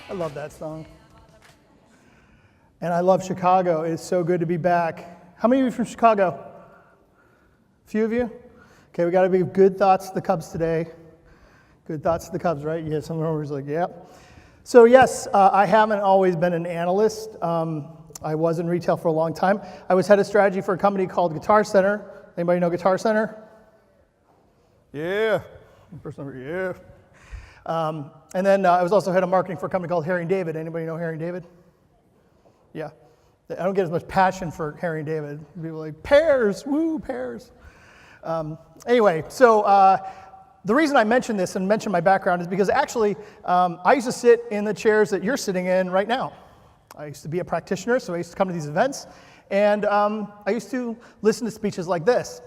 I love that song. And I love Chicago. It's so good to be back. How many of you are from Chicago? A few of you? Okay, we got to be good thoughts to the Cubs today. Good thoughts to the Cubs, right? Yeah, some of like, yep. So yes, I haven't always been an analyst. I was in retail for a long time. I was head of strategy for a company called Guitar Center. Anybody know Guitar Center? Yeah. Person over here, yeah. And then I was also head of marketing for a company called Harry & David. Anybody know Harry & David? Yeah. I don't get as much passion for Harry & David. People are like, pears, woo, pears. Anyway, so the reason I mention this and mention my background is because actually I used to sit in the chairs that you're sitting in right now. I used to be a practitioner, so I used to come to these events, and I used to listen to speeches like this.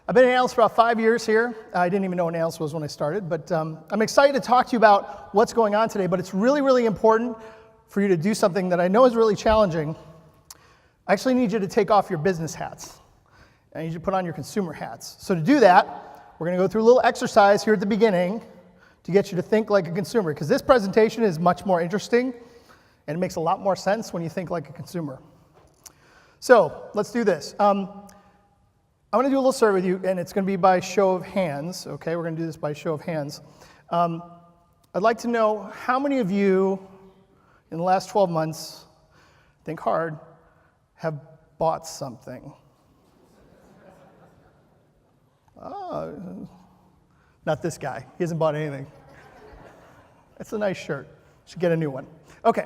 I've been an analyst for about 5 years here. I didn't even know what an analyst was when I started, but I'm excited to talk to you about what's going on today, but it's really, really important for you to do something that I know is really challenging. I actually need you to take off your business hats. I need you to put on your consumer hats. So to do that, we're going to go through a little exercise here at the beginning to get you to think like a consumer, because this presentation is much more interesting, and it makes a lot more sense when you think like a consumer. So let's do this. I'm going to do a little survey with you, and it's going to be by show of hands, okay? We're going to do this by show of hands. I'd like to know how many of you in the last 12 months, think hard, have bought something? Oh, not this guy. He hasn't bought anything. That's a nice shirt. Should get a new one. Okay.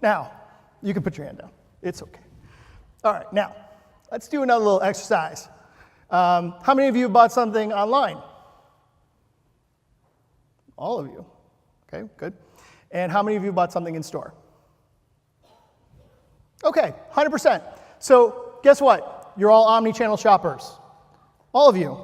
Now, you can put your hand down. It's okay. All right, now, let's do another little exercise. How many of you bought something online? All of you. Okay, good. And how many of you bought something in store? Okay, 100%. So guess what? You're all omni-channel shoppers. All of you.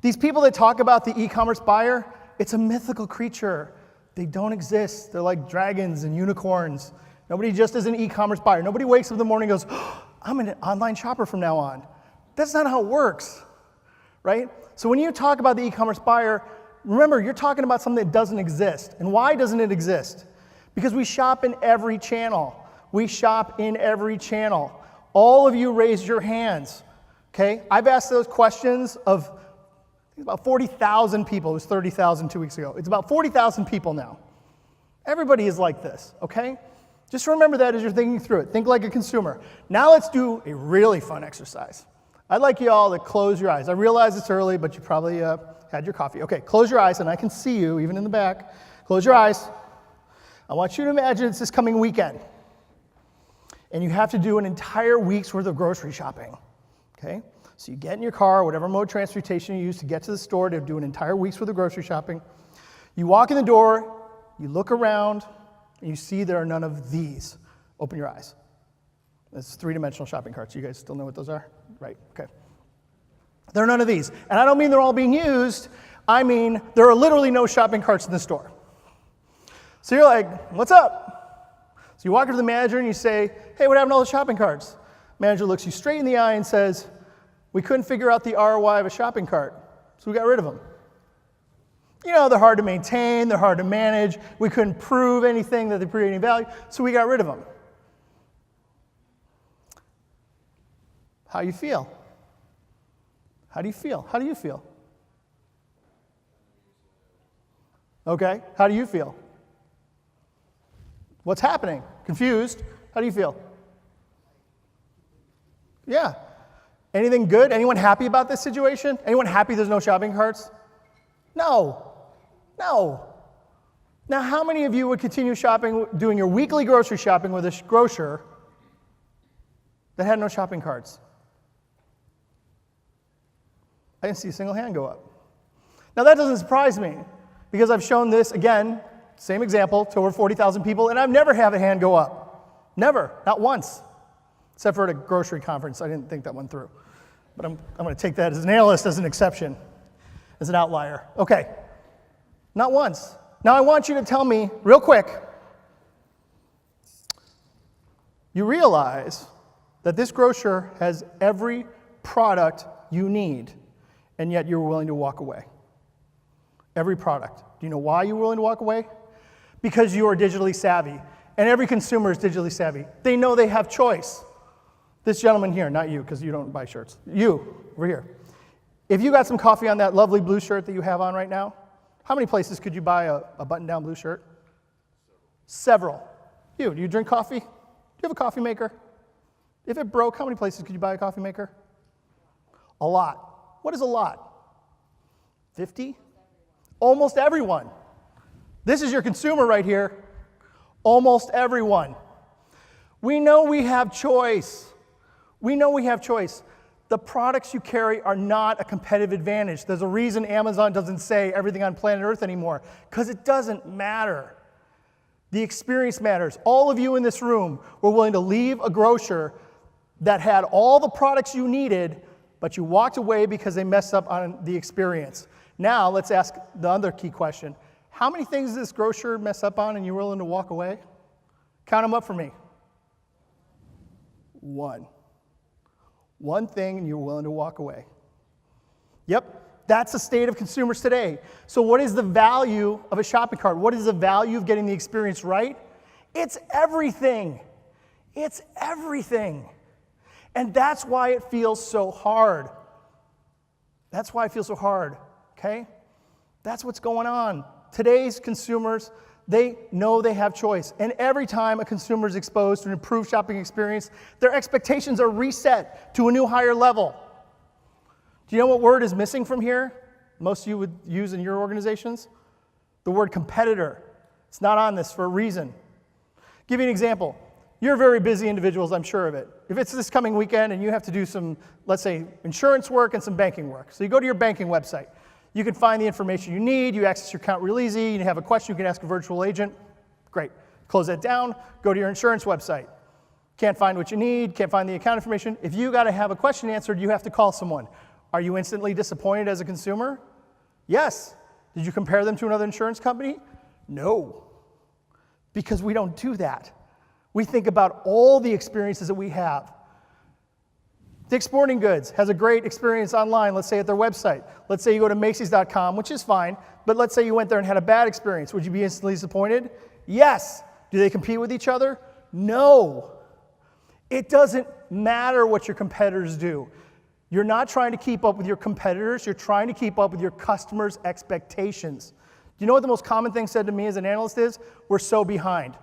These people that talk about the e-commerce buyer, it's a mythical creature. They don't exist. They're like dragons and unicorns. Nobody just is an e-commerce buyer. Nobody wakes up in the morning and goes, oh, I'm an online shopper from now on. That's not how it works, right? So when you talk about the e-commerce buyer, remember, you're talking about something that doesn't exist. And why doesn't it exist? Because we shop in every channel. We shop in every channel. All of you raised your hands, okay? I've asked those questions of about 40,000 people. It was 30,000 2 weeks ago. It's about 40,000 people now. Everybody is like this, okay? Just remember that as you're thinking through it. Think like a consumer. Now let's do a really fun exercise. I'd like you all to close your eyes. I realize it's early, but you probably had your coffee. Okay, close your eyes, and I can see you, even in the back. Close your eyes. I want you to imagine it's this coming weekend, and you have to do an entire week's worth of grocery shopping, okay? So you get in your car, whatever mode of transportation you use to get to the store to do an entire week's worth of grocery shopping. You walk in the door, you look around, and you see there are none of these. Open your eyes. That's three-dimensional shopping carts. You guys still know what those are? Right, okay. There are none of these. And I don't mean they're all being used. I mean there are literally no shopping carts in the store. So you're like, what's up? So you walk up to the manager and you say, hey, what happened to all the shopping carts? Manager looks you straight in the eye and says, we couldn't figure out the ROI of a shopping cart, so we got rid of them. You know, they're hard to maintain, they're hard to manage. We couldn't prove anything that they create any value, so we got rid of them. How do you feel? How do you feel? How do you feel? Okay, how do you feel? What's happening? Confused? How do you feel? Yeah. Anything good? Anyone happy about this situation? Anyone happy there's no shopping carts? No. No. Now, how many of you would continue shopping, doing your weekly grocery shopping with a grocer that had no shopping carts? I didn't see a single hand go up. Now, that doesn't surprise me, because I've shown this, again, same example, to over 40,000 people, and I've never had a hand go up. Never. Not once. Except for at a grocery conference. I didn't think that one through. But I'm going to take that as an analyst as an exception, as an outlier. Okay. Not once. Now I want you to tell me, real quick, you realize that this grocer has every product you need, and yet you're willing to walk away. Every product. Do you know why you're willing to walk away? because you are digitally savvy. And every consumer is digitally savvy. They know they have choice. This gentleman here, not you, because you don't buy shirts. You, over here. If you got some coffee on that lovely blue shirt that you have on right now, how many places could you buy a button-down blue shirt? Several. Do you drink coffee? Do you have a coffee maker? If it broke, how many places could you buy a coffee maker? A lot. What is a lot? 50? Almost everyone. This is your consumer right here. Almost everyone. We know we have choice. We know we have choice. The products you carry are not a competitive advantage. There's a reason Amazon doesn't say everything on planet Earth anymore, because it doesn't matter. The experience matters. All of you in this room were willing to leave a grocer that had all the products you needed, but you walked away because they messed up on the experience. Now, let's ask the other key question. How many things did this grocer mess up on and you were willing to walk away? Count them up for me. One. One thing and you're willing to walk away. Yep, that's the state of consumers today. So what is the value of a shopping cart? What is the value of getting the experience right? It's everything. It's everything. And that's why it feels so hard. That's why it feels so hard, okay? That's what's going on. Today's consumers, they know they have choice. And every time a consumer is exposed to an improved shopping experience, their expectations are reset to a new higher level. Do you know what word is missing from here? Most of you would use in your organizations? The word competitor. It's not on this for a reason. Give you an example. You're very busy individuals, I'm sure of it. If it's this coming weekend and you have to do some, let's say, insurance work and some banking work. So you go to your banking website. You can find the information you need. You access your account real easy. You have a question, you can ask a virtual agent. Great. Close that down. Go to your insurance website. Can't find what you need. Can't find the account information. If you got to have a question answered, you have to call someone. Are you instantly disappointed as a consumer? Yes. Did you compare them to another insurance company? No. Because we don't do that. We think about all the experiences that we have. Dick's Sporting Goods has a great experience online, let's say at their website. Let's say you go to Macy's.com, which is fine, but let's say you went there and had a bad experience. Would you be instantly disappointed? Yes. Do they compete with each other? No. It doesn't matter what your competitors do. You're not trying to keep up with your competitors, you're trying to keep up with your customers' expectations. Do you know what the most common thing said to me as an analyst is? We're so behind.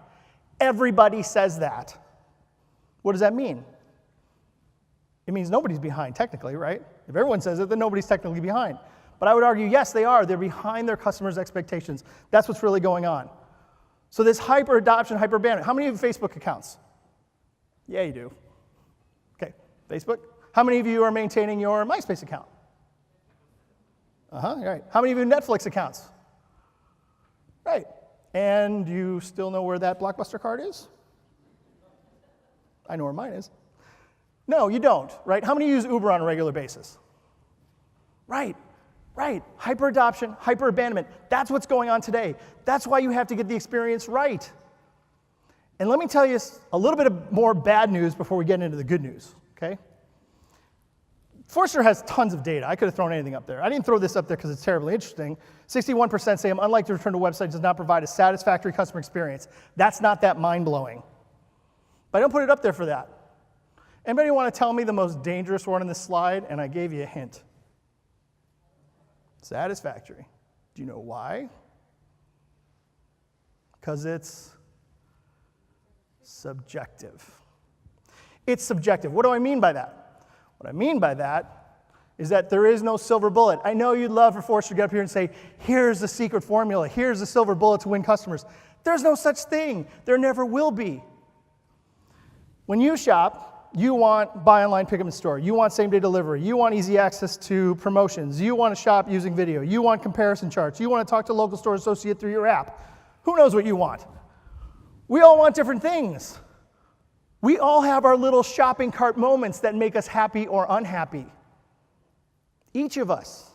Everybody says that. What does that mean? It means nobody's behind, technically, right? If everyone says it, then nobody's technically behind. But I would argue, yes, they are. They're behind their customers' expectations. That's what's really going on. So this hyper-adoption, hyper-abandonment. How many of you have Facebook accounts? Yeah, you do. Okay, Facebook. How many of you are maintaining your MySpace account? Right. How many of you have Netflix accounts? Right. And you still know where that Blockbuster card is? I know where mine is. No, you don't, right? How many use Uber on a regular basis? Right. Hyper-adoption, hyper-abandonment. That's what's going on today. That's why you have to get the experience right. And let me tell you a little bit of more bad news before we get into the good news, okay? Forrester has tons of data. I could have thrown anything up there. I didn't throw this up there because it's terribly interesting. 61% say I'm unlikely to return to a website that does not provide a satisfactory customer experience. That's not that mind-blowing. But I don't put it up there for that. Anybody want to tell me the most dangerous one in this slide? And I gave you a hint. Satisfactory. Do you know why? Because it's subjective. It's subjective. What do I mean by that? What I mean by that is that there is no silver bullet. I know you'd love for Forrester to get up here and say, here's the secret formula, here's the silver bullet to win customers. There's no such thing. There never will be. When you shop, you want buy online, pick up in store. You want same-day delivery. You want easy access to promotions. You want to shop using video. You want comparison charts. You want to talk to a local store associate through your app. Who knows what you want? We all want different things. We all have our little shopping cart moments that make us happy or unhappy. Each of us.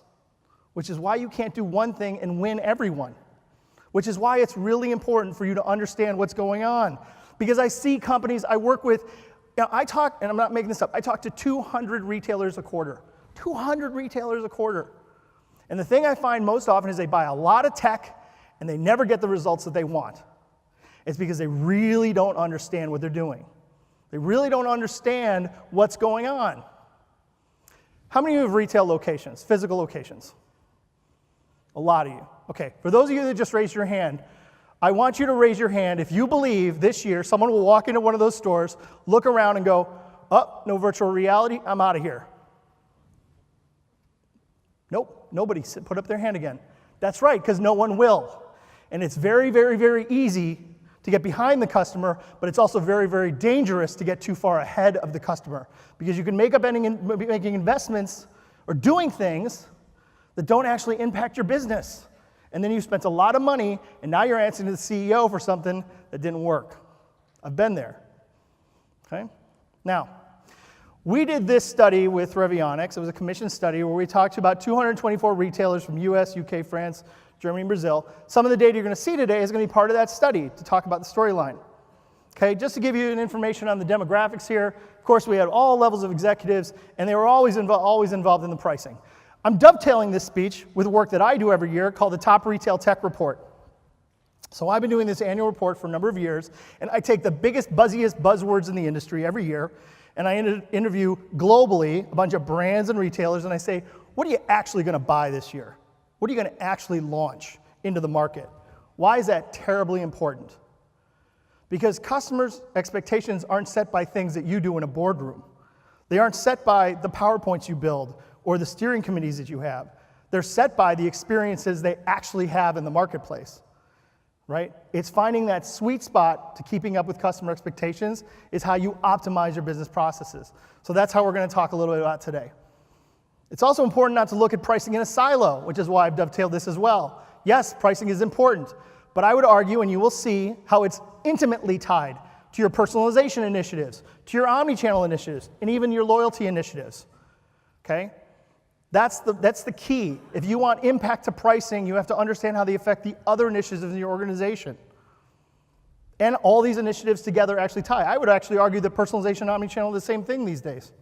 Which is why you can't do one thing and win everyone. Which is why it's really important for you to understand what's going on. Because I see companies I work with. Now, I talk, and I'm not making this up, I talk to 200 retailers a quarter. 200 retailers a quarter. And the thing I find most often is they buy a lot of tech, and they never get the results that they want. It's because they really don't understand what they're doing. They really don't understand what's going on. How many of you have retail locations, physical locations? A lot of you. Okay, for those of you that just raised your hand, I want you to raise your hand if you believe this year someone will walk into one of those stores, look around and go, oh, no virtual reality, I'm out of here. Nope, nobody put up their hand again. That's right, because no one will. And it's very, very, very easy to get behind the customer, but it's also very, very dangerous to get too far ahead of the customer because you can make up making investments or doing things that don't actually impact your business. And then you spent a lot of money, and now you're answering to the CEO for something that didn't work. I've been there. Okay? Now, we did this study with Revionics. It was a commissioned study where we talked to about 224 retailers from US, UK, France, Germany, and Brazil. Some of the data you're going to see today is going to be part of that study to talk about the storyline. Okay, just to give you an information on the demographics here, of course, we had all levels of executives, and they were always involved in the pricing. I'm dovetailing this speech with work that I do every year called the Top Retail Tech Report. So I've been doing this annual report for a number of years, and I take the biggest, buzziest buzzwords in the industry every year, and I interview globally a bunch of brands and retailers, and I say, what are you actually going to buy this year? What are you going to actually launch into the market? Why is that terribly important? Because customers' expectations aren't set by things that you do in a boardroom. They aren't set by the PowerPoints you build or the steering committees that you have. They're set by the experiences they actually have in the marketplace, right? It's finding that sweet spot to keeping up with customer expectations is how you optimize your business processes. So that's how we're going to talk a little bit about today. It's also important not to look at pricing in a silo, which is why I've dovetailed this as well. Yes, pricing is important, but I would argue, and you will see, how it's intimately tied to your personalization initiatives, to your omni-channel initiatives, and even your loyalty initiatives, okay? That's the key. If you want impact to pricing, you have to understand how they affect the other initiatives in your organization. And all these initiatives together actually tie. I would actually argue that personalization and omni-channel are the same thing these days.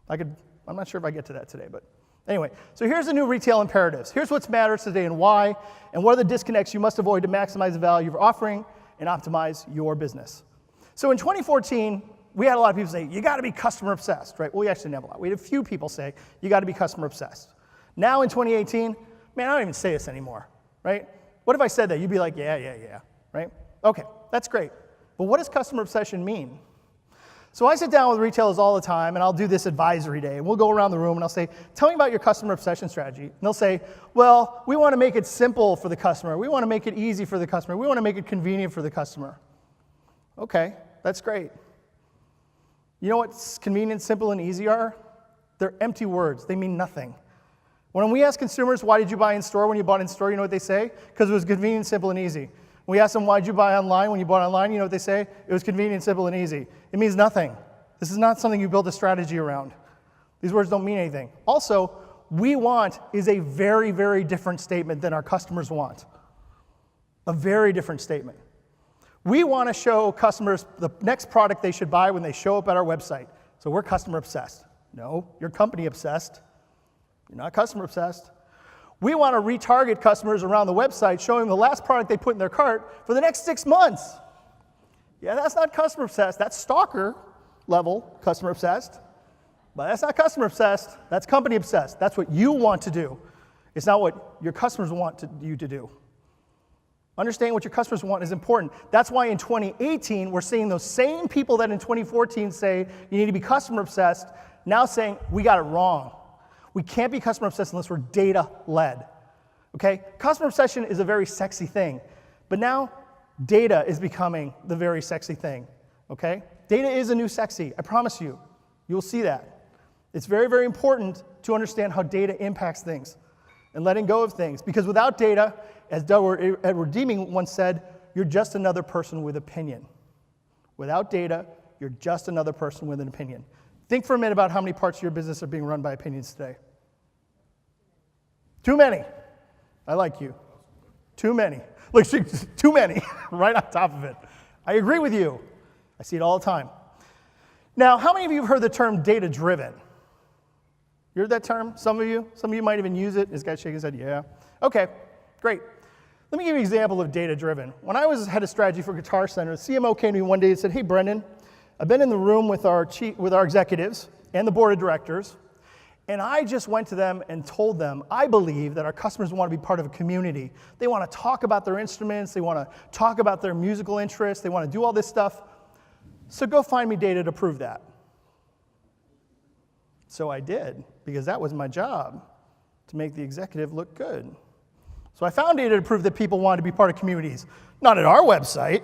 I'm not sure if I get to that today, but anyway. So here's the new retail imperatives. Here's what matters today and why, and what are the disconnects you must avoid to maximize the value of your offering and optimize your business. So in 2014, we had a lot of people say, you got to be customer obsessed, right? Well, we actually didn't have a lot. We had a few people say, you got to be customer obsessed. Now in 2018, man, I don't even say this anymore, right? What if I said that? You'd be like, yeah, right? Okay, that's great. But what does customer obsession mean? So I sit down with retailers all the time, and I'll do this advisory day, and we'll go around the room, and I'll say, tell me about your customer obsession strategy. And they'll say, well, we want to make it simple for the customer. We want to make it easy for the customer. We want to make it convenient for the customer. Okay, that's great. You know what convenient, simple, and easy are? They're empty words. They mean nothing. When we ask consumers, why did you buy in store when you bought in store, you know what they say? Because it was convenient, simple, and easy. When we ask them, why did you buy online when you bought online, you know what they say? It was convenient, simple, and easy. It means nothing. This is not something you build a strategy around. These words don't mean anything. Also, we want is a very, very different statement than our customers want. A very different statement. We want to show customers the next product they should buy when they show up at our website. So we're customer obsessed. No, you're company obsessed. You're not customer obsessed. We want to retarget customers around the website, showing them the last product they put in their cart for the next 6 months. Yeah, that's not customer obsessed. That's stalker level customer obsessed. But that's not customer obsessed. That's company obsessed. That's what you want to do. It's not what your customers want you to do. Understanding what your customers want is important. That's why in 2018, we're seeing those same people that in 2014 say you need to be customer obsessed, now saying we got it wrong. We can't be customer obsessed unless we're data-led, okay? Customer obsession is a very sexy thing, but now data is becoming the very sexy thing, okay? Data is a new sexy, I promise you. You'll see that. It's very, very important to understand how data impacts things and letting go of things, because without data, as Edward Deming once said, you're just another person with opinion. Without data, you're just another person with an opinion. Think for a minute about how many parts of your business are being run by opinions today. Too many. I like you. Too many. Look, too many, right on top of it. I agree with you. I see it all the time. Now, how many of you have heard the term data-driven? You heard that term? Some of you? Some of you might even use it. This guy's shaking his head, yeah. Okay, great. Let me give you an example of data-driven. When I was head of strategy for Guitar Center, the CMO came to me one day and said, hey, Brendan, I've been in the room with our executives and the board of directors, and I just went to them and told them, I believe that our customers want to be part of a community. They want to talk about their instruments, they want to talk about their musical interests, they want to do all this stuff. So go find me data to prove that. So I did, because that was my job, to make the executive look good. So I found data to prove that people wanted to be part of communities. Not at our website,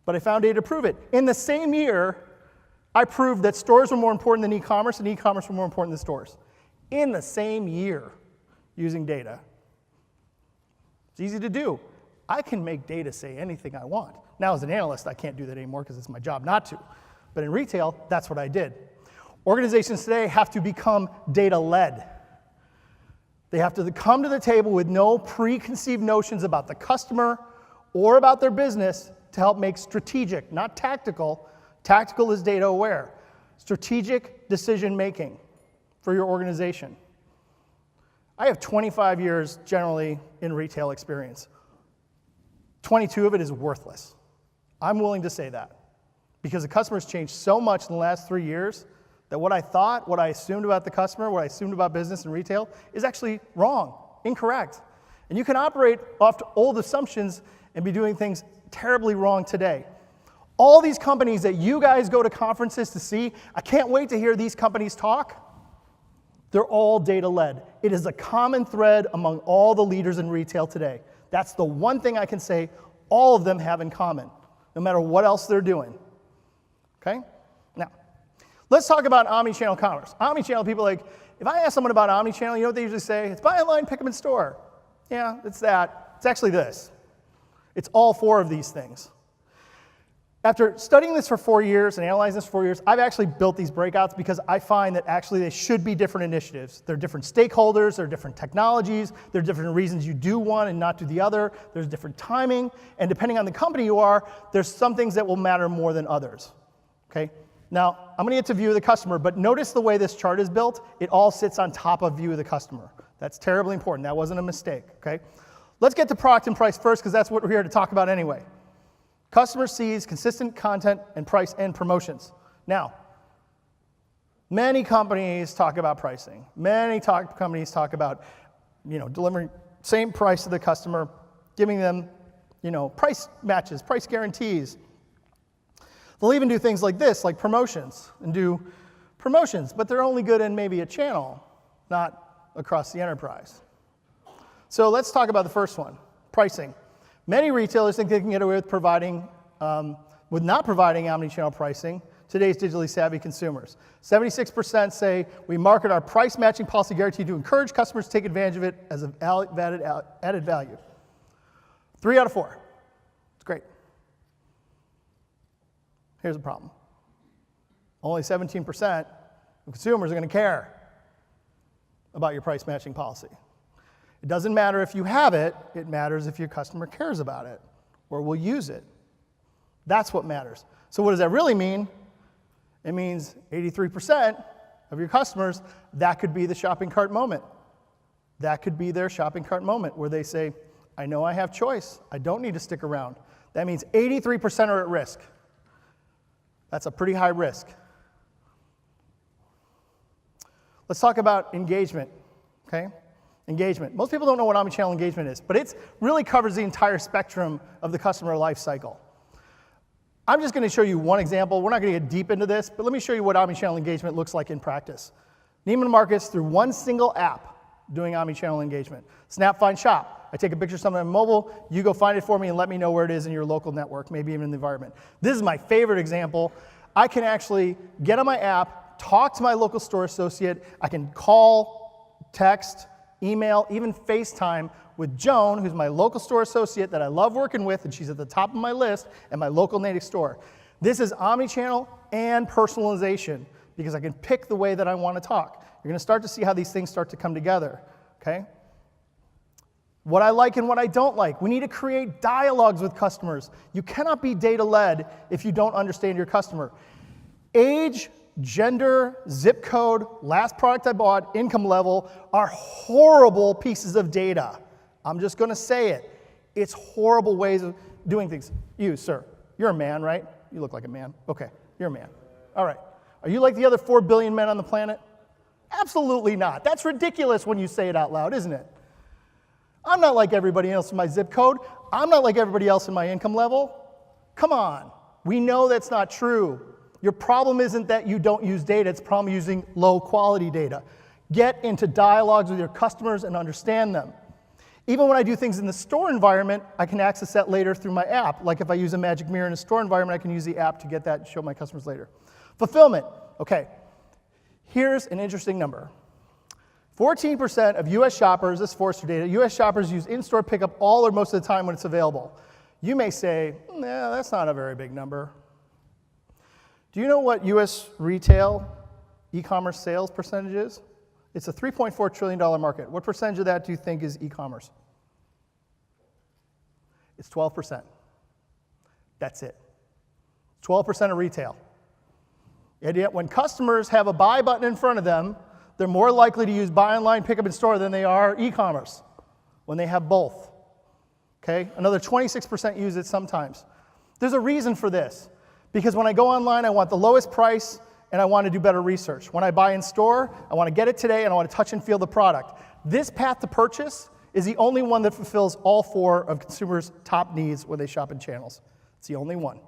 but I found data to prove it. In the same year, I proved that stores were more important than e-commerce and e-commerce were more important than stores. In the same year, using data. It's easy to do. I can make data say anything I want. Now, as an analyst, I can't do that anymore because it's my job not to. But in retail, that's what I did. Organizations today have to become data-led. They have to come to the table with no preconceived notions about the customer or about their business to help make strategic, not tactical. Tactical is data aware. Strategic decision making for your organization. I have 25 years generally in retail experience. 22 of it is worthless. I'm willing to say that because the customer's changed so much in the last 3 years that what I thought, what I assumed about the customer, what I assumed about business and retail is actually wrong, incorrect. And you can operate off old assumptions and be doing things terribly wrong today. All these companies that you guys go to conferences to see, I can't wait to hear these companies talk. They're all data-led. It is a common thread among all the leaders in retail today. That's the one thing I can say all of them have in common, no matter what else they're doing. Okay? Now, let's talk about omni-channel commerce. Omni-channel, people like, if I ask someone about omni-channel, you know what they usually say? It's buy online, pick them in store. Yeah, it's that. It's actually this. It's all four of these things. After studying this for 4 years and analyzing this for 4 years, I've actually built these breakouts because I find that actually they should be different initiatives. There are different stakeholders, there are different technologies, there are different reasons you do one and not do the other, there's different timing, and depending on the company you are, there's some things that will matter more than others. Okay? Now, I'm gonna get to view of the customer, but notice the way this chart is built, it all sits on top of view of the customer. That's terribly important, that wasn't a mistake, okay? Let's get to product and price first because that's what we're here to talk about anyway. Customer sees consistent content and price and promotions. Now, many companies talk about pricing. Many companies talk about, delivering same price to the customer, giving them, price matches, price guarantees. They'll even do things like this, like promotions, and do promotions, but they're only good in maybe a channel, not across the enterprise. So let's talk about the first one, pricing. Many retailers think they can get away with not providing omni-channel pricing to today's digitally savvy consumers. 76% say we market our price matching policy guarantee to encourage customers to take advantage of it as an added value. 3 out of 4. It's great. Here's the problem. Only 17% of consumers are going to care about your price matching policy. It doesn't matter if you have it, it matters if your customer cares about it or will use it. That's what matters. So what does that really mean? It means 83% of your customers, that could be the shopping cart moment. That could be their shopping cart moment where they say, I know I have choice. I don't need to stick around. That means 83% are at risk. That's a pretty high risk. Let's talk about engagement, okay? Engagement. Most people don't know what omnichannel engagement is, but it really covers the entire spectrum of the customer life cycle. I'm just going to show you one example. We're not going to get deep into this, but let me show you what omnichannel engagement looks like in practice. Neiman Marcus, through one single app, doing omnichannel engagement. Snap, Find, Shop. I take a picture of something on mobile, you go find it for me and let me know where it is in your local network, maybe even in the environment. This is my favorite example. I can actually get on my app, talk to my local store associate, I can call, text, email, even FaceTime with Joan, who's my local store associate that I love working with, and she's at the top of my list at my local native store. This is omnichannel and personalization because I can pick the way that I want to talk. You're going to start to see how these things start to come together, okay? What I like and what I don't like. We need to create dialogues with customers. You cannot be data-led if you don't understand your customer. Age, gender, zip code, last product I bought, income level are horrible pieces of data. I'm just going to say it. It's horrible ways of doing things. You, sir, you're a man, right? You look like a man. Okay, you're a man. All right. Are you like the other 4 billion men on the planet? Absolutely not. That's ridiculous when you say it out loud, isn't it? I'm not like everybody else in my zip code. I'm not like everybody else in my income level. Come on. We know that's not true. Your problem isn't that you don't use data. It's a problem using low quality data. Get into dialogues with your customers and understand them. Even when I do things in the store environment, I can access that later through my app. Like if I use a magic mirror in a store environment, I can use the app to get that and show my customers later. Fulfillment. Okay. Here's an interesting number. 14% of US shoppers, this is Forrester data, US shoppers use in-store pickup all or most of the time when it's available. You may say, nah, that's not a very big number. Do you know what US retail e-commerce sales percentage is? It's a $3.4 trillion market. What percentage of that do you think is e-commerce? It's 12%. That's it. 12% of retail. And yet when customers have a buy button in front of them, they're more likely to use buy online, pick up in store than they are e-commerce when they have both. Okay? Another 26% use it sometimes. There's a reason for this. Because when I go online, I want the lowest price and I want to do better research. When I buy in store, I want to get it today and I want to touch and feel the product. This path to purchase is the only one that fulfills all 4 of consumers' top needs when they shop in channels. It's the only one.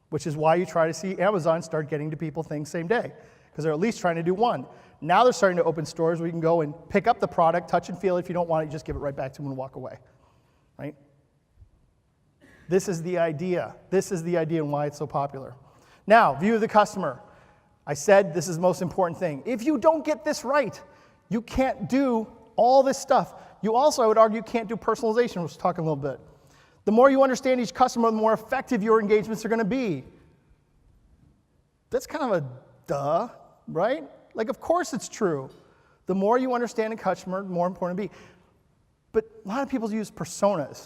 Which is why you try to see Amazon start getting to people things same day. Because they're at least trying to do one. Now they're starting to open stores where you can go and pick up the product, touch and feel it. If you don't want it, you just give it right back to them and walk away. Right? This is the idea. This is the idea and why it's so popular. Now, view of the customer. I said this is the most important thing. If you don't get this right, you can't do all this stuff. You also, I would argue, can't do personalization. We'll talk a little bit. The more you understand each customer, the more effective your engagements are going to be. That's kind of a duh, right? Like, of course it's true. The more you understand a customer, the more important it will be. But a lot of people use personas.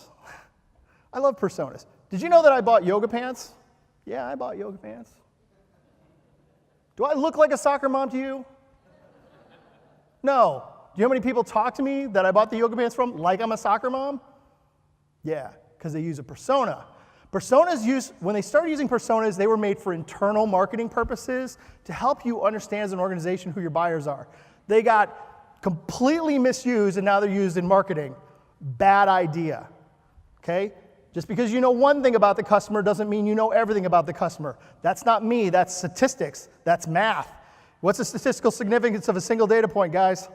I love personas. Did you know that I bought yoga pants? Yeah, I bought yoga pants. Do I look like a soccer mom to you? No. Do you know how many people talk to me that I bought the yoga pants from like I'm a soccer mom? Yeah, because they use a persona. Personas when they started using personas, they were made for internal marketing purposes to help you understand as an organization who your buyers are. They got completely misused and now they're used in marketing. Bad idea, okay? Just because you know one thing about the customer doesn't mean you know everything about the customer. That's not me, that's statistics, that's math. What's the statistical significance of a single data point, guys?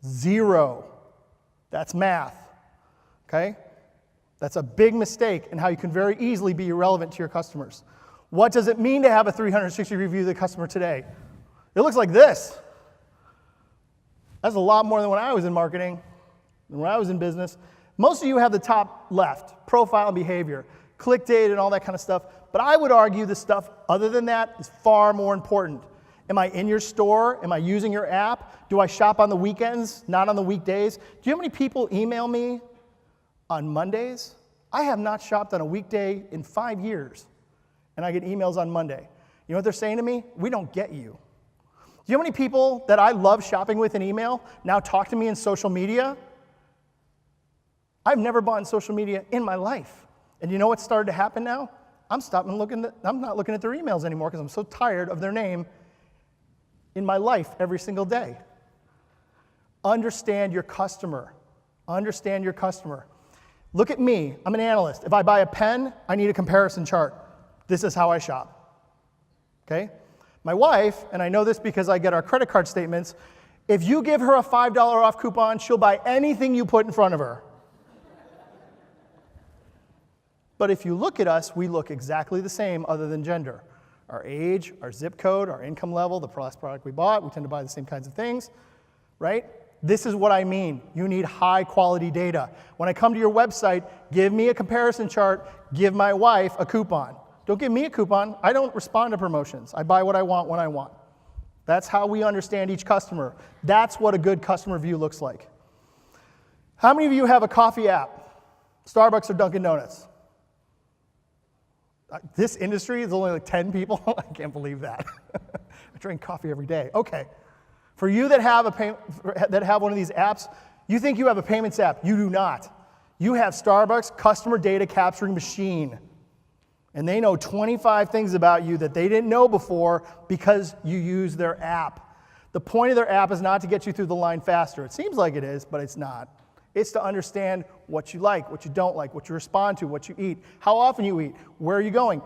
0. That's math, okay? That's a big mistake in how you can very easily be irrelevant to your customers. What does it mean to have a 360-degree view of the customer today? It looks like this. That's a lot more than when I was in marketing, than when I was in business. Most of you have the top left, profile and behavior, click data and all that kind of stuff. But I would argue the stuff other than that is far more important. Am I in your store? Am I using your app? Do I shop on the weekends, not on the weekdays? Do you know how many people email me on Mondays? I have not shopped on a weekday in 5 years, and I get emails on Monday. You know what they're saying to me? We don't get you. Do you know how many people that I love shopping with in email now talk to me in social media? I've never bought in social media in my life. And you know what's started to happen now? I'm not looking at their emails anymore because I'm so tired of their name in my life every single day. Understand your customer. Understand your customer. Look at me. I'm an analyst. If I buy a pen, I need a comparison chart. This is how I shop. Okay? My wife, and I know this because I get our credit card statements, if you give her a $5 off coupon, she'll buy anything you put in front of her. But if you look at us, we look exactly the same other than gender. Our age, our zip code, our income level, the last product we bought, we tend to buy the same kinds of things, right? This is what I mean. You need high quality data. When I come to your website, give me a comparison chart, give my wife a coupon. Don't give me a coupon. I don't respond to promotions. I buy what I want when I want. That's how we understand each customer. That's what a good customer view looks like. How many of you have a coffee app? Starbucks or Dunkin' Donuts? This industry is only like 10 people. I can't believe that. I drink coffee every day. Okay. For you that have one of these apps, You think you have a payments app. You do not. You have Starbucks customer data capturing machine. And they know 25 things about you that they didn't know before because you use their app. The point of their app is not to get you through the line faster. It seems like it is, but it's not. It's to understand what you like, what you don't like, what you respond to, what you eat, how often you eat, where are you going.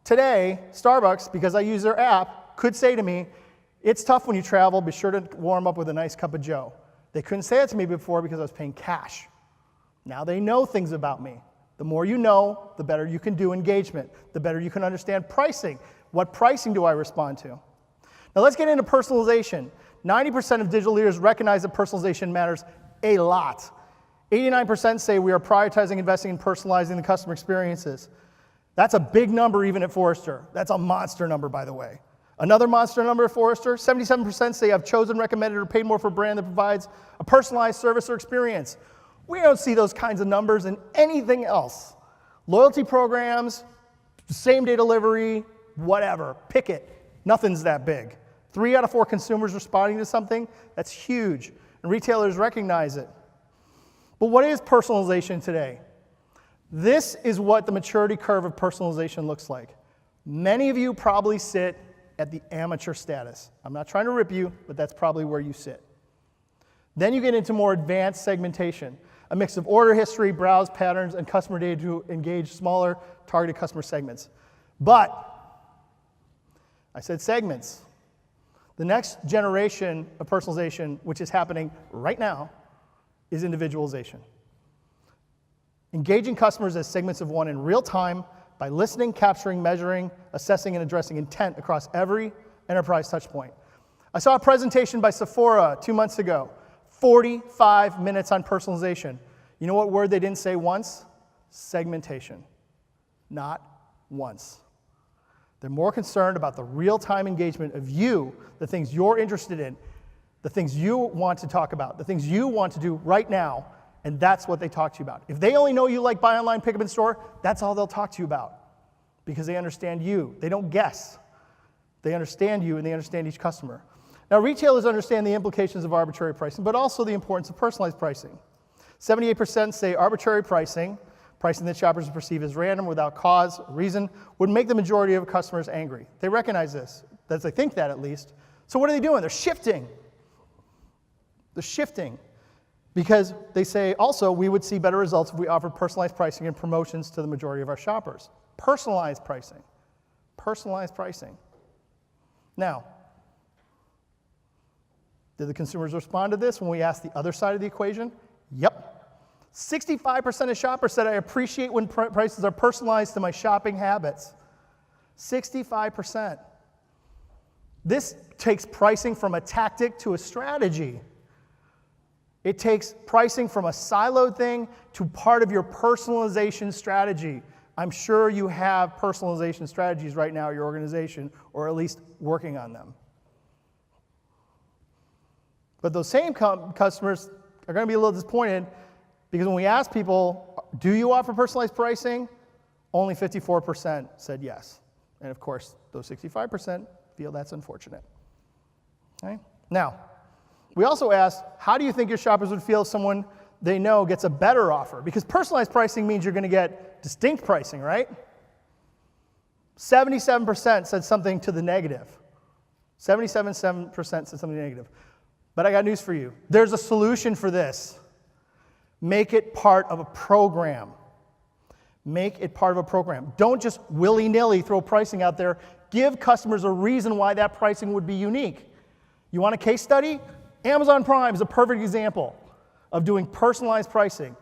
Today, Starbucks, because I use their app, could say to me, it's tough when you travel, be sure to warm up with a nice cup of joe. They couldn't say it to me before because I was paying cash. Now they know things about me. The more you know, the better you can do engagement, the better you can understand pricing. What pricing do I respond to? Now let's get into personalization. 90% of digital leaders recognize that personalization matters a lot. 89% say we are prioritizing investing in personalizing the customer experiences. That's a big number even at Forrester. That's a monster number, by the way. Another monster number at Forrester, 77% say I've chosen, recommended, or paid more for a brand that provides a personalized service or experience. We don't see those kinds of numbers in anything else. Loyalty programs, same-day delivery, whatever, pick it. Nothing's that big. 3 out of 4 consumers responding to something, that's huge. And retailers recognize it. But what is personalization today? This is what the maturity curve of personalization looks like. Many of you probably sit at the amateur status. I'm not trying to rip you, but that's probably where you sit. Then you get into more advanced segmentation, a mix of order history, browse patterns, and customer data to engage smaller targeted customer segments. But I said segments. The next generation of personalization, which is happening right now, is individualization. Engaging customers as segments of one in real time by listening, capturing, measuring, assessing, and addressing intent across every enterprise touchpoint. I saw a presentation by Sephora 2 months ago, 45 minutes on personalization. You know what word they didn't say once? Segmentation. Not once. They're more concerned about the real-time engagement of you, the things you're interested in, the things you want to talk about, the things you want to do right now, and that's what they talk to you about. If they only know you like buy online, pick up in store, that's all they'll talk to you about because they understand you. They don't guess. They understand you and they understand each customer. Now, retailers understand the implications of arbitrary pricing, but also the importance of personalized pricing. 78% say arbitrary pricing that shoppers perceive as random without cause or reason, would make the majority of customers angry. They recognize this, that they think that at least. So what are they doing? They're shifting. They're shifting because they say also we would see better results if we offered personalized pricing and promotions to the majority of our shoppers. Personalized pricing. Personalized pricing. Now, did the consumers respond to this when we asked the other side of the equation? Yep. 65% of shoppers said I appreciate when prices are personalized to my shopping habits. 65%. This takes pricing from a tactic to a strategy. It takes pricing from a siloed thing to part of your personalization strategy. I'm sure you have personalization strategies right now at your organization, or at least working on them. But those same customers are going to be a little disappointed because when we ask people, do you offer personalized pricing? Only 54% said yes. And of course, those 65% feel that's unfortunate. Okay? Now, we also asked, how do you think your shoppers would feel if someone they know gets a better offer? Because personalized pricing means you're going to get distinct pricing, right? 77% said something to the negative. 77% said something negative. But I got news for you. There's a solution for this. Make it part of a program. Make it part of a program. Don't just willy-nilly throw pricing out there. Give customers a reason why that pricing would be unique. You want a case study? Amazon Prime is a perfect example of doing personalized pricing.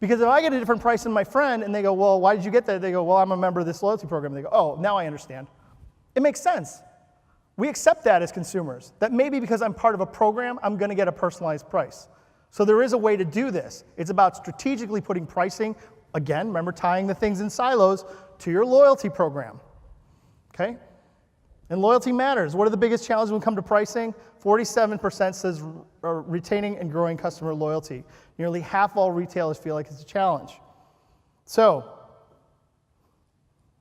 Because if I get a different price than my friend and they go, well, why did you get that? They go, well, I'm a member of this loyalty program. They go, oh, now I understand. It makes sense. We accept that as consumers, that maybe because I'm part of a program, I'm going to get a personalized price. So there is a way to do this. It's about strategically putting pricing, again, remember tying the things in silos, to your loyalty program. Okay? And loyalty matters. What are the biggest challenges when it comes to pricing? 47% says retaining and growing customer loyalty. Nearly half of all retailers feel like it's a challenge. So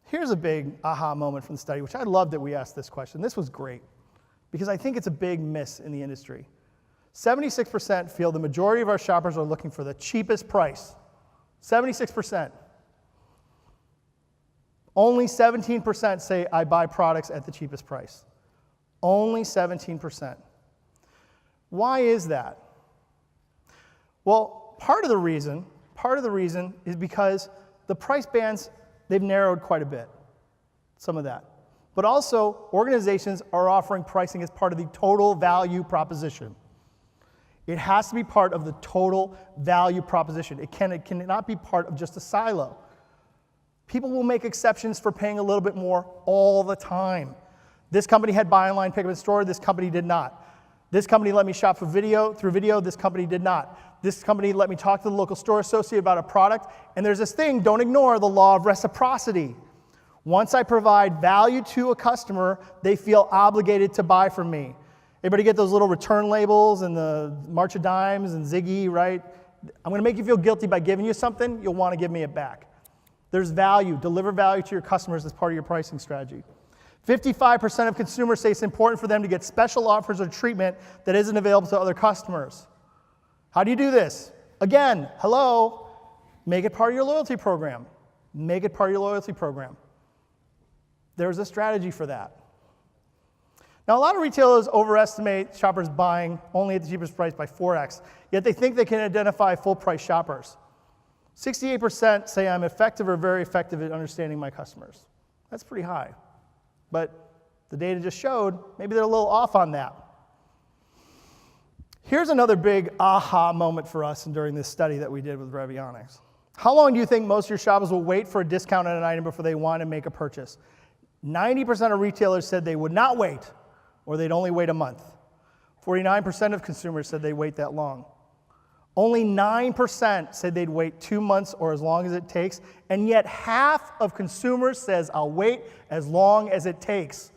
here's a big aha moment from the study, which I love that we asked this question. This was great because I think it's a big miss in the industry. 76% feel the majority of our shoppers are looking for the cheapest price. 76%. Only 17% say I buy products at the cheapest price. Only 17%. Why is that? Well, part of the reason is because the price bands, they've narrowed quite a bit. Some of that. But also, organizations are offering pricing as part of the total value proposition. It has to be part of the total value proposition. It cannot be part of just a silo. People will make exceptions for paying a little bit more all the time. This company had buy online, pick up in store. This company did not. This company let me shop through video. This company did not. This company let me talk to the local store associate about a product. And there's this thing, don't ignore the law of reciprocity. Once I provide value to a customer, they feel obligated to buy from me. Everybody get those little return labels and the March of Dimes and Ziggy, right? I'm going to make you feel guilty by giving you something. You'll want to give me it back. There's value. Deliver value to your customers as part of your pricing strategy. 55% of consumers say it's important for them to get special offers or treatment that isn't available to other customers. How do you do this? Again, hello, make it part of your loyalty program. Make it part of your loyalty program. There's a strategy for that. Now, a lot of retailers overestimate shoppers buying only at the cheapest price by 4x, yet they think they can identify full-price shoppers. 68% say I'm effective or very effective at understanding my customers. That's pretty high. But the data just showed maybe they're a little off on that. Here's another big aha moment for us during this study that we did with Revionics. How long do you think most of your shoppers will wait for a discount on an item before they want to make a purchase? 90% of retailers said they would not wait, or they'd only wait a month. 49% of consumers said they'd wait that long. Only 9% said they'd wait 2 months or as long as it takes, and yet half of consumers says, I'll wait as long as it takes.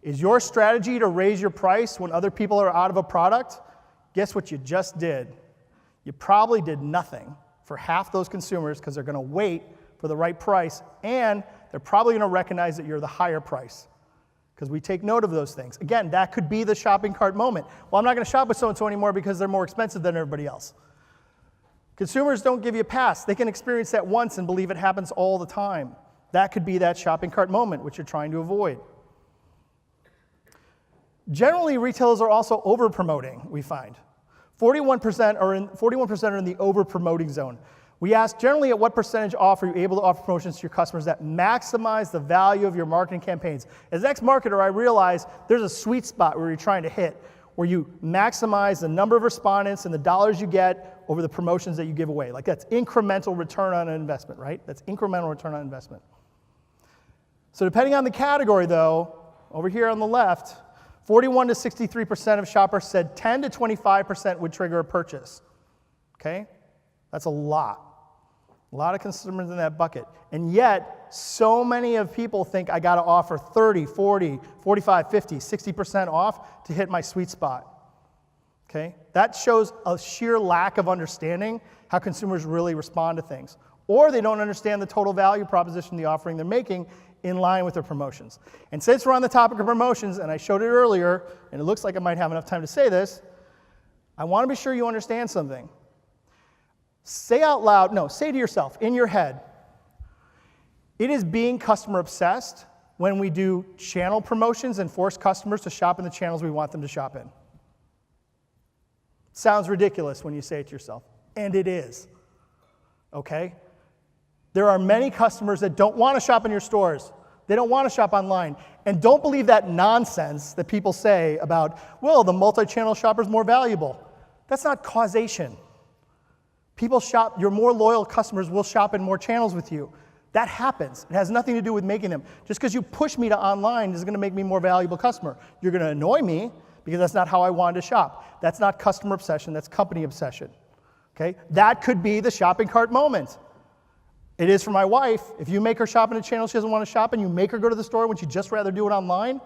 Is your strategy to raise your price when other people are out of a product? Guess what you just did? You probably did nothing for half those consumers because they're going to wait for the right price, and they're probably going to recognize that you're the higher price because we take note of those things. Again, that could be the shopping cart moment. Well, I'm not going to shop with so-and-so anymore because they're more expensive than everybody else. Consumers don't give you a pass. They can experience that once and believe it happens all the time. That could be that shopping cart moment, which you're trying to avoid. Generally, retailers are also over-promoting, we find. 41% are in the over-promoting zone. We asked generally at what percentage off are you able to offer promotions to your customers that maximize the value of your marketing campaigns. As an ex-marketer, I realize there's a sweet spot where you're trying to hit, where you maximize the number of respondents and the dollars you get over the promotions that you give away. Like that's incremental return on an investment, right? That's incremental return on investment. So depending on the category though, over here on the left, 41 to 63% of shoppers said 10 to 25% would trigger a purchase. Okay? That's a lot. A lot of consumers in that bucket. And yet, so many of people think I got to offer 30, 40, 45, 50, 60% off to hit my sweet spot. Okay? That shows a sheer lack of understanding how consumers really respond to things. Or they don't understand the total value proposition, the offering they're making in line with their promotions. And since we're on the topic of promotions, and I showed it earlier, and it looks like I might have enough time to say this, I want to be sure you understand something. Say out loud, no, say to yourself, in your head, it is being customer obsessed when we do channel promotions and force customers to shop in the channels we want them to shop in. Sounds ridiculous when you say it to yourself, and it is, okay? There are many customers that don't want to shop in your stores. They don't want to shop online. And don't believe that nonsense that people say about, well, the multi-channel shopper is more valuable. That's not causation. People shop, your more loyal customers will shop in more channels with you. That happens. It has nothing to do with making them. Just because you push me to online is going to make me a more valuable customer. You're going to annoy me because that's not how I wanted to shop. That's not customer obsession, that's company obsession. Okay? That could be the shopping cart moment. It is for my wife. If you make her shop in a channel she doesn't want to shop in, you make her go to the store when she'd just rather do it online,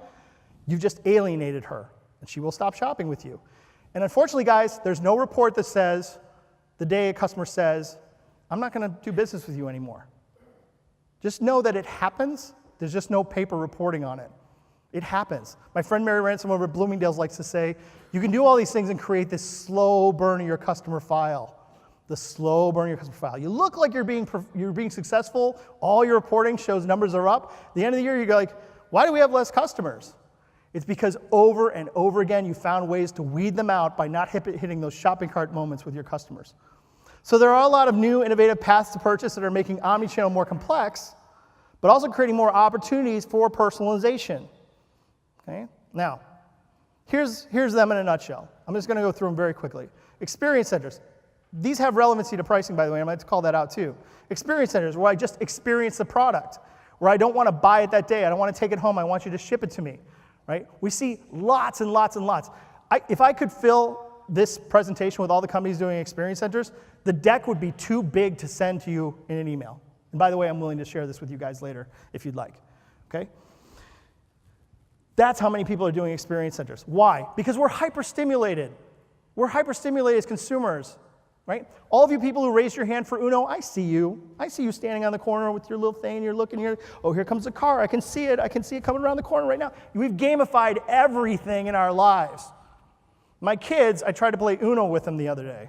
you've just alienated her, and she will stop shopping with you. And unfortunately, guys, there's no report that says the day a customer says, I'm not going to do business with you anymore. Just know that it happens. There's just no paper reporting on it. It happens. My friend Mary Ransom over at Bloomingdale's likes to say, you can do all these things and create this slow burn of your customer file. The slow burn of your customer file. You look like you're being successful. All your reporting shows numbers are up. At the end of the year, you go like, why do we have less customers? It's because over and over again, you found ways to weed them out by not hitting those shopping cart moments with your customers. So there are a lot of new innovative paths to purchase that are making omnichannel more complex, but also creating more opportunities for personalization. Okay? Now, here's them in a nutshell. I'm just going to go through them very quickly. Experience centers. These have relevancy to pricing, by the way. I might call that out too. Experience centers, where I just experience the product, where I don't want to buy it that day. I don't want to take it home. I want you to ship it to me. Right? We see lots and lots and lots. If I could fill this presentation with all the companies doing experience centers, the deck would be too big to send to you in an email. And by the way, I'm willing to share this with you guys later if you'd like. Okay? That's how many people are doing experience centers. Why? Because we're hyper-stimulated. We're hyper-stimulated as consumers. Right? All of you people who raised your hand for Uno, I see you. I see you standing on the corner with your little thing, and you're looking here. Oh, here comes the car. I can see it. I can see it coming around the corner right now. We've gamified everything in our lives. My kids, I tried to play Uno with them the other day.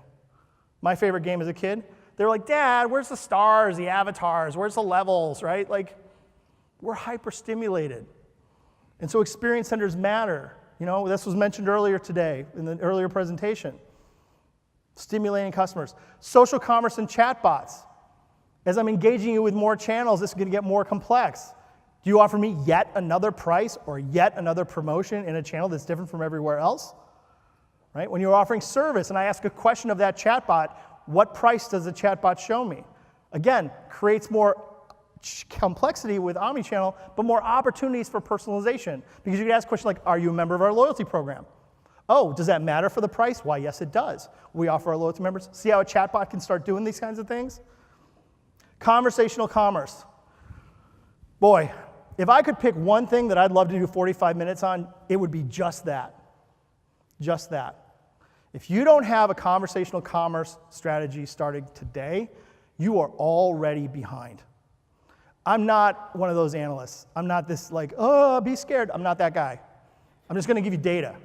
My favorite game as a kid. They were like, Dad, where's the stars, the avatars? Where's the levels, right? Like, we're hyper-stimulated. And so experience centers matter. You know, this was mentioned earlier today in the earlier presentation. Stimulating customers. Social commerce and chatbots. As I'm engaging you with more channels, this is going to get more complex. Do you offer me yet another price or yet another promotion in a channel that's different from everywhere else? Right? When you're offering service and I ask a question of that chatbot, what price does the chatbot show me? Again, creates more complexity with omnichannel, but more opportunities for personalization. Because you can ask questions like, are you a member of our loyalty program? Oh, does that matter for the price? Why, yes, it does. We offer our loyalty members. See how a chatbot can start doing these kinds of things? Conversational commerce. Boy, if I could pick one thing that I'd love to do 45 minutes on, it would be just that. Just that. If you don't have a conversational commerce strategy starting today, you are already behind. I'm not one of those analysts. I'm not this like, oh, be scared. I'm not that guy. I'm just going to give you data.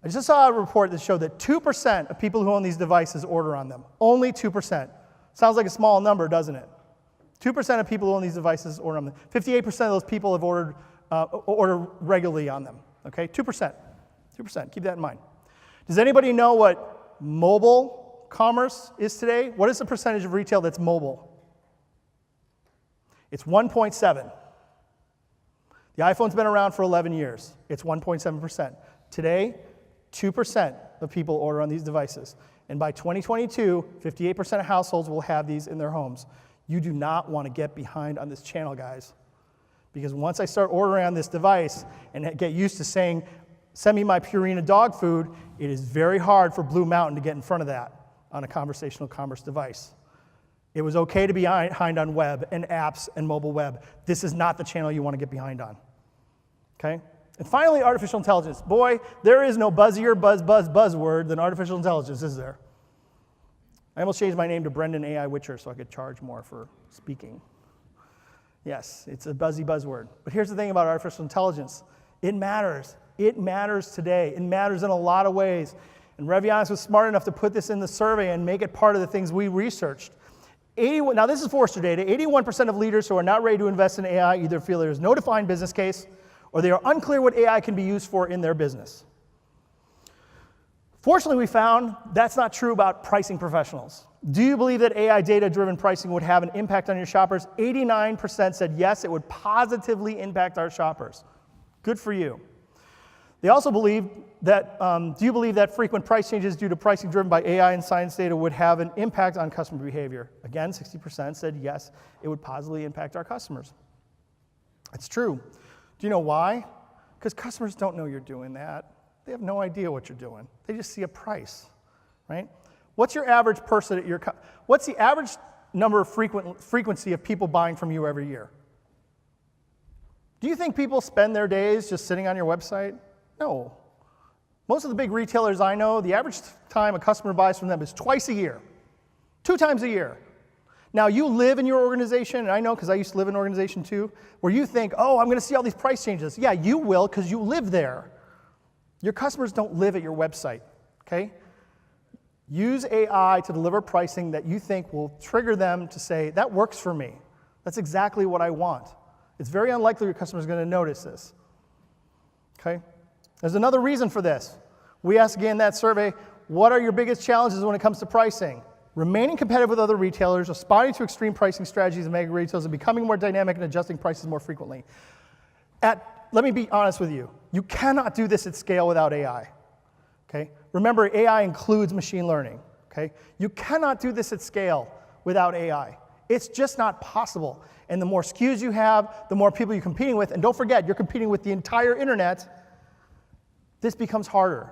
I just saw a report that showed that 2% of people who own these devices order on them. Only 2%. Sounds like a small number, doesn't it? 2% of people who own these devices order on them. 58% of those people have order regularly on them. Okay, 2%. 2%. Keep that in mind. Does anybody know what mobile commerce is today? What is the percentage of retail that's mobile? It's 1.7. The iPhone's been around for 11 years. It's 1.7%. Today, 2% of people order on these devices. And by 2022, 58% of households will have these in their homes. You do not want to get behind on this channel, guys. Because once I start ordering on this device and get used to saying, send me my Purina dog food, it is very hard for Blue Mountain to get in front of that on a conversational commerce device. It was okay to be behind on web and apps and mobile web. This is not the channel you want to get behind on. Okay? And finally, artificial intelligence. Boy, there is no buzzier buzzword than artificial intelligence, is there? I almost changed my name to Brendan A.I. Witcher so I could charge more for speaking. Yes, it's a buzzy buzzword. But here's the thing about artificial intelligence. It matters. It matters today. It matters in a lot of ways. And Revionics was smart enough to put this in the survey and make it part of the things we researched. Now, this is Forrester data. 81% of leaders who are not ready to invest in AI either feel there is no defined business case or they are unclear what AI can be used for in their business. Fortunately, we found that's not true about pricing professionals. Do you believe that AI data-driven pricing would have an impact on your shoppers? 89% said yes, it would positively impact our shoppers. Good for you. They also believe that, do you believe that frequent price changes due to pricing driven by AI and science data would have an impact on customer behavior? Again, 60% said yes, it would positively impact our customers. It's true. Do you know why? Because customers don't know you're doing that. They have no idea what you're doing. They just see a price, right? What's your average person at your what's the average number of frequency of people buying from you every year? Do you think people spend their days just sitting on your website? No. Most of the big retailers I know, the average time a customer buys from them is twice a year. 2 times a year. Now, you live in your organization, and I know because I used to live in an organization too, where you think, oh, I'm going to see all these price changes. Yeah, you will because you live there. Your customers don't live at your website, okay? Use AI to deliver pricing that you think will trigger them to say, that works for me. That's exactly what I want. It's very unlikely your customer is going to notice this, okay? There's another reason for this. We asked again in that survey, what are your biggest challenges when it comes to pricing? Remaining competitive with other retailers, responding to extreme pricing strategies of mega retailers, and becoming more dynamic and adjusting prices more frequently. Let me be honest with you. You cannot do this at scale without AI, okay? Remember, AI includes machine learning, okay? You cannot do this at scale without AI. It's just not possible. And the more SKUs you have, the more people you're competing with, and don't forget, you're competing with the entire internet, this becomes harder,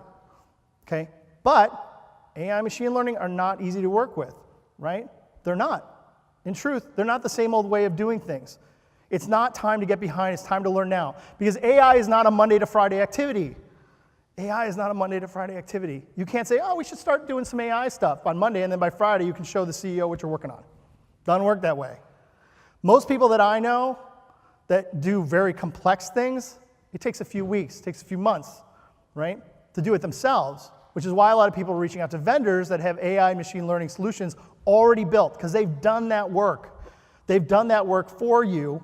okay? But AI and machine learning are not easy to work with, right? They're not. In truth, they're not the same old way of doing things. It's not time to get behind, it's time to learn now. Because AI is not a Monday to Friday activity. AI is not a Monday to Friday activity. You can't say, oh, we should start doing some AI stuff on Monday, and then by Friday you can show the CEO what you're working on. Doesn't work that way. Most people that I know that do very complex things, it takes a few weeks, it takes a few months, right, to do it themselves. Which is why a lot of people are reaching out to vendors that have AI machine learning solutions already built, because they've done that work. They've done that work for you.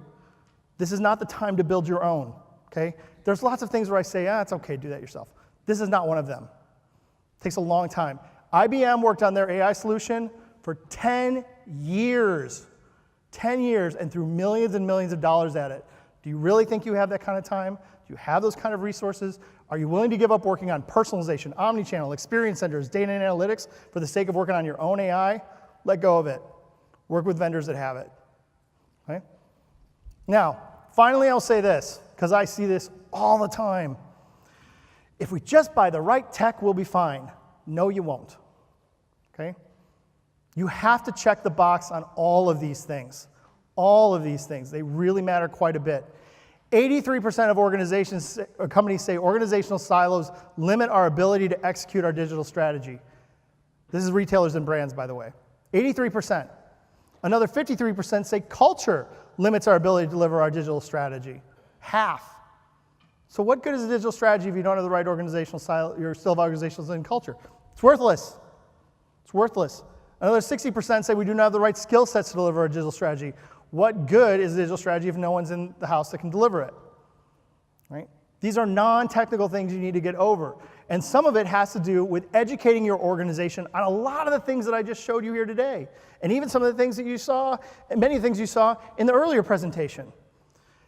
This is not the time to build your own, okay? There's lots of things where I say, it's okay, do that yourself. This is not one of them. It takes a long time. IBM worked on their AI solution for 10 years. 10 years, and threw millions and millions of dollars at it. Do you really think you have that kind of time? Do you have those kind of resources? Are you willing to give up working on personalization, omnichannel, experience centers, data and analytics for the sake of working on your own AI? Let go of it. Work with vendors that have it. Okay? Now, finally, I'll say this, because I see this all the time. If we just buy the right tech, we'll be fine. No, you won't. Okay? You have to check the box on all of these things. All of these things. They really matter quite a bit. 83% of companies say organizational silos limit our ability to execute our digital strategy. This is retailers and brands, by the way. 83%. Another 53% say culture limits our ability to deliver our digital strategy. Half. So what good is a digital strategy if you don't have the right organizational silo, you still have organizational and culture? It's worthless. It's worthless. Another 60% say we do not have the right skill sets to deliver our digital strategy. What good is a digital strategy if no one's in the house that can deliver it? Right? These are non-technical things you need to get over. And some of it has to do with educating your organization on a lot of the things that I just showed you here today. And even some of the things that you saw, and many things you saw in the earlier presentation.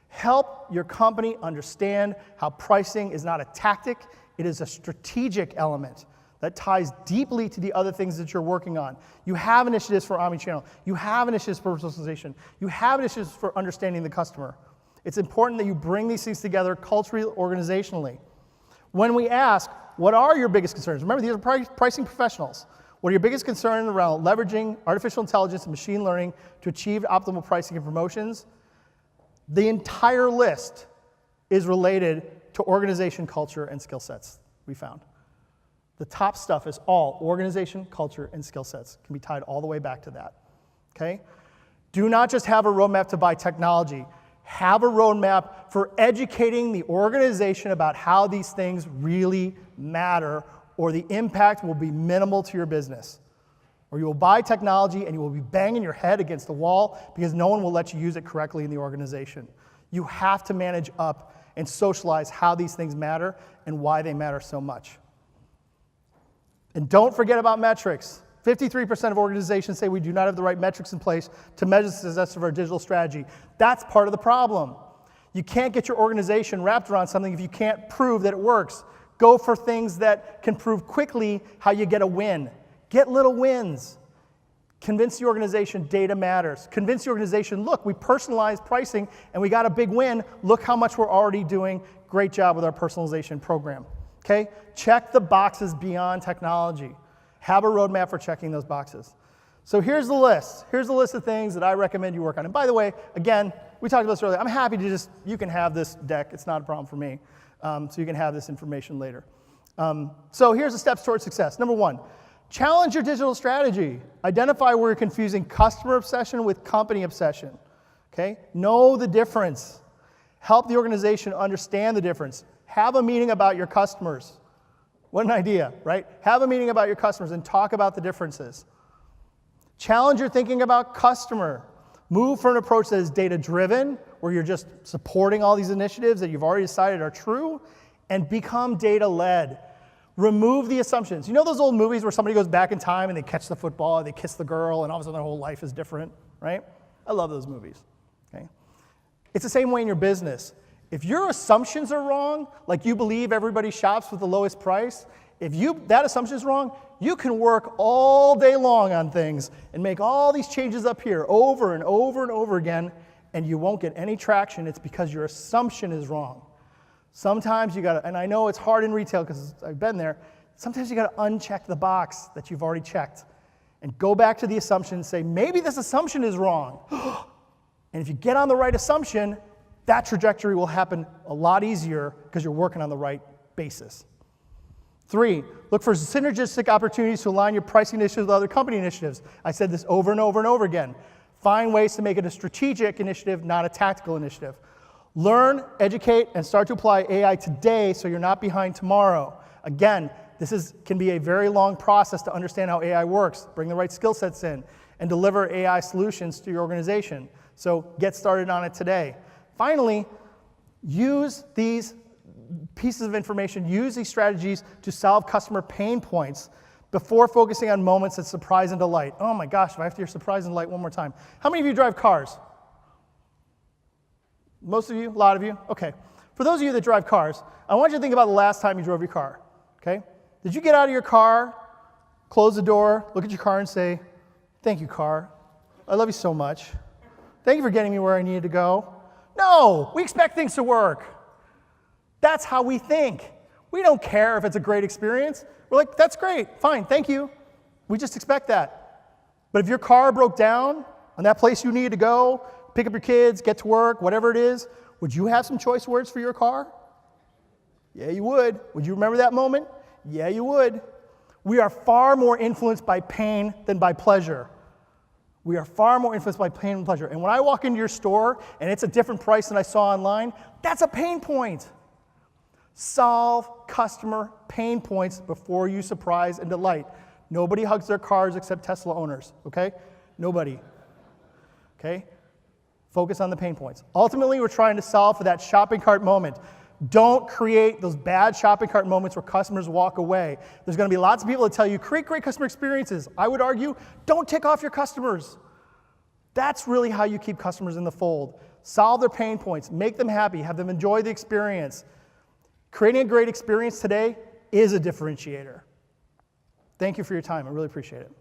Help your company understand how pricing is not a tactic, it is a strategic element that ties deeply to the other things that you're working on. You have initiatives for omnichannel. You have initiatives for personalization. You have initiatives for understanding the customer. It's important that you bring these things together culturally, organizationally. When we ask, what are your biggest concerns? Remember, these are pricing professionals. What are your biggest concerns around leveraging artificial intelligence and machine learning to achieve optimal pricing and promotions? The entire list is related to organization, culture, and skill sets, we found. The top stuff is all organization, culture, and skill sets. Can be tied all the way back to that, okay? Do not just have a roadmap to buy technology. Have a roadmap for educating the organization about how these things really matter, or the impact will be minimal to your business. Or you will buy technology and you will be banging your head against the wall because no one will let you use it correctly in the organization. You have to manage up and socialize how these things matter and why they matter so much. And don't forget about metrics. 53% of organizations say we do not have the right metrics in place to measure the success of our digital strategy. That's part of the problem. You can't get your organization wrapped around something if you can't prove that it works. Go for things that can prove quickly how you get a win. Get little wins. Convince the organization data matters. Convince the organization, look, we personalized pricing and we got a big win. Look how much we're already doing. Great job with our personalization program. Okay? Check the boxes beyond technology. Have a roadmap for checking those boxes. So here's the list. Here's the list of things that I recommend you work on. And by the way, again, we talked about this earlier. I'm happy to you can have this deck. It's not a problem for me. So you can have this information later. So here's the steps towards success. Number one, Challenge your digital strategy. Identify where you're confusing customer obsession with company obsession. Okay? Know the difference. Help the organization understand the difference. Have a meeting about your customers. What an idea, right? Have a meeting about your customers and talk about the differences. Challenge your thinking about customer. Move from an approach that is data-driven, where you're just supporting all these initiatives that you've already decided are true, and become data-led. Remove the assumptions. You know those old movies where somebody goes back in time and they catch the football, and they kiss the girl, and all of a sudden their whole life is different, right? I love those movies, okay? It's the same way in your business. If your assumptions are wrong, like you believe everybody shops with the lowest price, if that assumption is wrong, you can work all day long on things and make all these changes up here over and over and over again, and you won't get any traction. It's because your assumption is wrong. Sometimes you gotta, and I know it's hard in retail because I've been there, sometimes you gotta uncheck the box that you've already checked and go back to the assumption and say, maybe this assumption is wrong. And if you get on the right assumption, that trajectory will happen a lot easier because you're working on the right basis. 3, look for synergistic opportunities to align your pricing initiatives with other company initiatives. I said this over and over and over again. Find ways to make it a strategic initiative, not a tactical initiative. Learn, educate, and start to apply AI today so you're not behind tomorrow. Again, this can be a very long process to understand how AI works, bring the right skill sets in, and deliver AI solutions to your organization. So get started on it today. Finally, use these pieces of information, use these strategies to solve customer pain points before focusing on moments that surprise and delight. Oh my gosh, if I have to hear surprise and delight one more time. How many of you drive cars? Most of you? A lot of you? Okay. For those of you that drive cars, I want you to think about the last time you drove your car, okay? Did you get out of your car, close the door, look at your car and say, thank you, car. I love you so much. Thank you for getting me where I needed to go. No, we expect things to work. That's how we think. We don't care if it's a great experience. We're like, that's great, fine, thank you. We just expect that. But if your car broke down on that place you needed to go, pick up your kids, get to work, whatever it is, would you have some choice words for your car? Yeah, you would. Would you remember that moment? Yeah, you would. We are far more influenced by pain than by pleasure. We are far more influenced by pain and pleasure. And when I walk into your store and it's a different price than I saw online, that's a pain point. Solve customer pain points before you surprise and delight. Nobody hugs their cars except Tesla owners, okay? Nobody, okay? Focus on the pain points. Ultimately, we're trying to solve for that shopping cart moment. Don't create those bad shopping cart moments where customers walk away. There's going to be lots of people that tell you, create great customer experiences. I would argue, don't tick off your customers. That's really how you keep customers in the fold. Solve their pain points, make them happy, have them enjoy the experience. Creating a great experience today is a differentiator. Thank you for your time. I really appreciate it.